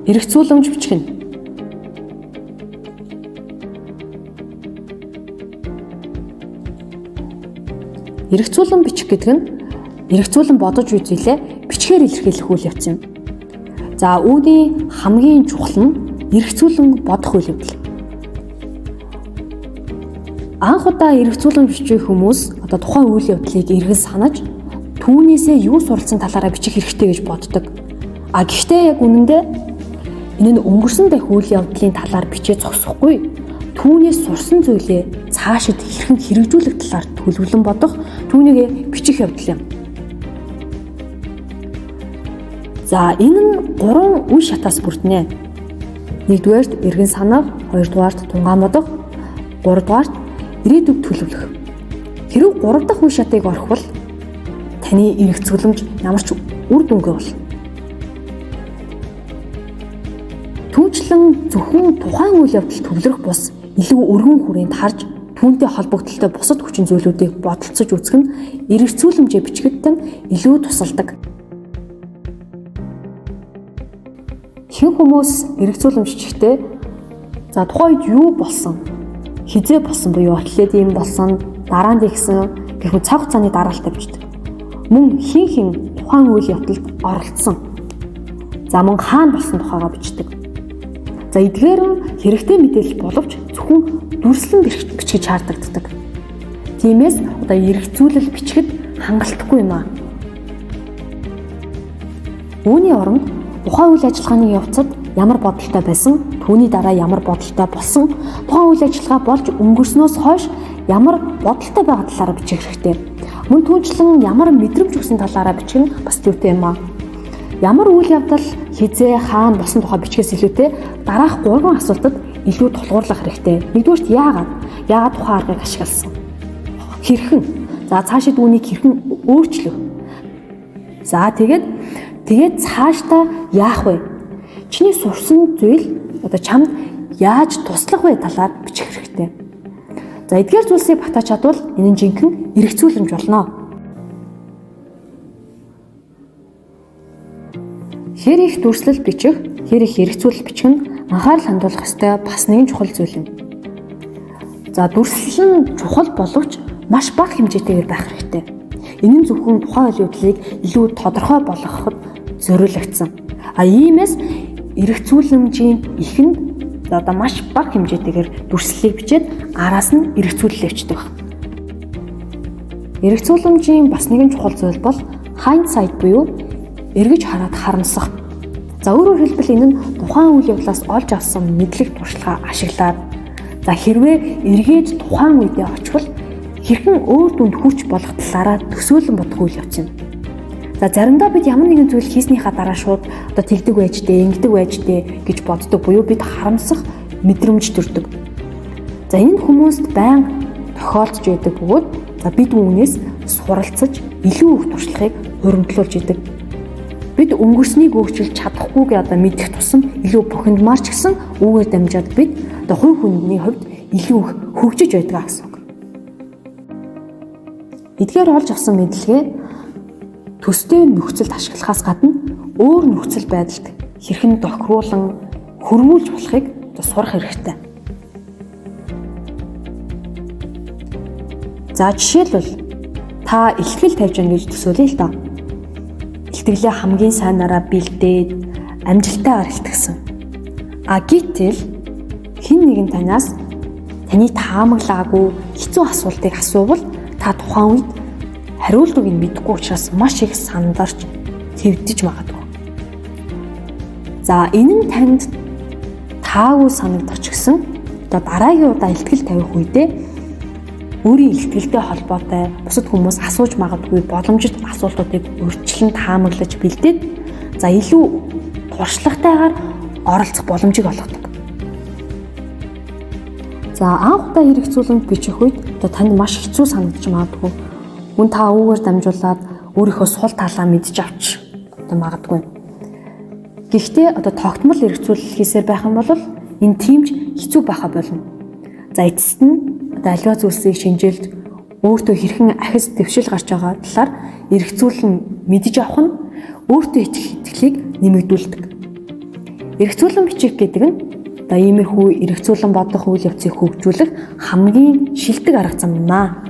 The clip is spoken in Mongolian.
эргэцүүлэмж бичих нь. Эргэцүүлэн бичих гэдэг нь эргэцүүлэн бодож үзүүлээ бичгээр илэрхийлэх үйл явц юм. За үүний хамгийн чухал нь эргэцүүлэн бодох үйл явдал. Анх удаа эргэцүүлэн бичих хүмүүс одоо тухайн үйл явдлыг эргэн санаж түүнээсээ юу суралцсан талаараа бичих хэрэгтэй гэж боддог. Гэхдээ яг үнэндээ энэ нь өнгөрсөн дэх үйл явдлын талаар бичиж зогсохгүй. Түүнээс сурсан зүйлээ цаашид хэрхэн хэрэгжүүлэх талаар төлөвлөн бодох, түүнийг бичих явдал юм. За энэ нь 3 үе шатаас бүрднэ. 1-р эргэн санах, 2-р тунгаан бодох, 3-р ирээдүйг төлөвлөх. Хэрв 3 дахь үе шатыг орохвол таны эргэцүүлэмж ямар ч үр дүнгүй болно. Түүнчлэн зөвхөн тухайн үйл явдал төвлөрөх бус илүү өргөн хүрээнд харж түүнтэй холбогдолтой бусад хүчин зүйлүүдийг бодолцож үзэх нь эргэцүүлэмжээ бичгэдтэй нь илүү тусалдаг. Хэн хүмүүс эргэцүүлэмж бичихтэй за тухайн үед юу болсон? Хизээ болсон буюу отлээд юм болсон, дараа нь гэсэн гэх мэт цаг хугацааны дараалтаа бичдэг. Мөн хин тухайн үйл явдалд оролцсон. За мөн хаана болсон тухайгаа бичдэг. За эдгээр нь хэрэгтэй мэдээлэл боловч зөвхөн дүрслэн бичиж шаарддаг. Тиймээс одоо эргэцүүлэл бичихэд хангалттай юм аа. Үүний оронд тухайн үйл ажиллагааны явцад ямар бодолтой байсан, түүний дараа ямар бодолтой болсон, тухайн үйл ажиллагаа болж өнгөрснөөс хойш ямар бодолтой байгаа талаараа бичих хэрэгтэй. Мөн түүнчлэн ямар мэдрэмж өгсөн талаараа бичих нь бас зүйтэй юм аа. Ямар үйл явдал хизээ хаана болсон тухай бичгээс илүүтэй дараах 3 асуултад илүү тулгуурлах хэрэгтэй. Нэгдүгээрт яагаад тухайн аргыг ашигласан? Хэрхэн? За цаашид үүнийг хэрхэн өөрчлөх? За тэгээд цаашдаа яах вэ? Чиний сурсан зүйл одоо чамд яаж туслах вэ талаар бичих хэрэгтэй. За эдгээр зүйлсийг батаж чадвал энэ нь жинхэнэ эргэцүүлэмж болно. Хэр их дүрслэл бичих, хэр их эргэцүүлэл бичих нь анхаарал хандуулах ёстой бас нэгэн чухал зүйл юм. За дүрслэл нь чухал боловч маш бага хэмжээтэйгээр байх хэрэгтэй. Энэ нь зөвхөн тухайн үйл явдлыг илүү тодорхой болгоход зориулагдсан. Иймээс эргэцүүлэмжийн ихэнд одоо маш бага хэмжээтэйгээр дүрслэлийг бичээд араас нь эргэцүүлэлээ бичдэг. Эргэцүүлэмжийн бас нэгэн чухал зүйл бол hindsight буюу эргэж хараад харамсах. За өөрөөр хэлбэл энэ нь тухайн үйл явдлаас олж авсан мэдлэг туршлагаа ашиглаад за хэрвээ эргээд тухайн үедээ очихвол хэрхэн өөр дүнд хүч болох талаараа төсөөлөн бодох үйл явц юм. За заримдаа бид ямар нэгэн зүйл хийснийхаа дараа шууд одоо тэгдэг байж дээ, ингэдэг байж дээ гэж боддог буюу бид харамсах мэдрэмж төрдөг. За энэ хүмүүст байнга тохиолдож байдаг бөгөөд за бид үүнээс суралцаж илүү их туршлагыг хуримтлуулж идэг. Бид өнгөрснийг өөрчилж чадахгүйгээ одоо мэдэх тусам илүү бухимдмаар ч гэсэн үүгээр дамжаад бид одоо хувь хүний хувьд илүү их хөгжиж байдаг гэсэн үг. Эдгээр олж авсан мэдлэгээ төстэй нөхцөлд ашиглахаас гадна өөр нөхцөл байдалд хэрхэн тохируулан хөрвүүлж болохыг сурах хэрэгтэй. За жишээлбэл та ихтгэл тавьж гэнэ гэж төсөөлье л доо. Итгэлээ хамгийн сайнараа бэлдээд амжилтаагаар илтгэсэн. Гэтэл хэн нэгэн танаас таны таамаглаагүй хэцүү асуултыг асуувал та тухайн үед хариултыг нь мэдэхгүй учраас маш их сандарч твдэж магадгүй. За энэ нь танд таагүй санагдах ч гэсэн одоо дараагийн удаа ихтгэл тавих үедээ өөрийн ихтгэлтэй холбоотой бусад хүмүүс асууж магадгүй боломжит асуултуудыг урьдчилан таамаглаж бэлдээд за илүү туршлагатайгаар оролцох боломжийг олгодог. За анх удаа эргэцүүлэмж бичих үед одоо танд маш хэцүү санагдаж магадгүй. Мөн та үүгээр дамжуулаад өөрийнхөө сул талаа мэдж авч одоо магадгүй. Гэхдээ одоо тогтмол эргэцүүлэл хийсээр байх юм бол энэ тиймж хэцүү байха болно. За эцэст нь одоо аливаа зүйлсийг шинжилж өөртөө хэрхэн ахис дэвшил гарч байгаа талаар эргэцүүлэн мэдж авах нь өөртөө итгэх итгэлийг нэмэгдүүлдэг. эргцүүлэн бичих гэдэг нь иймэрхүү эргцүүлэн бодох үйл явцыг хөгжүүлэх хамгийн шилдэг арга зам юм аа.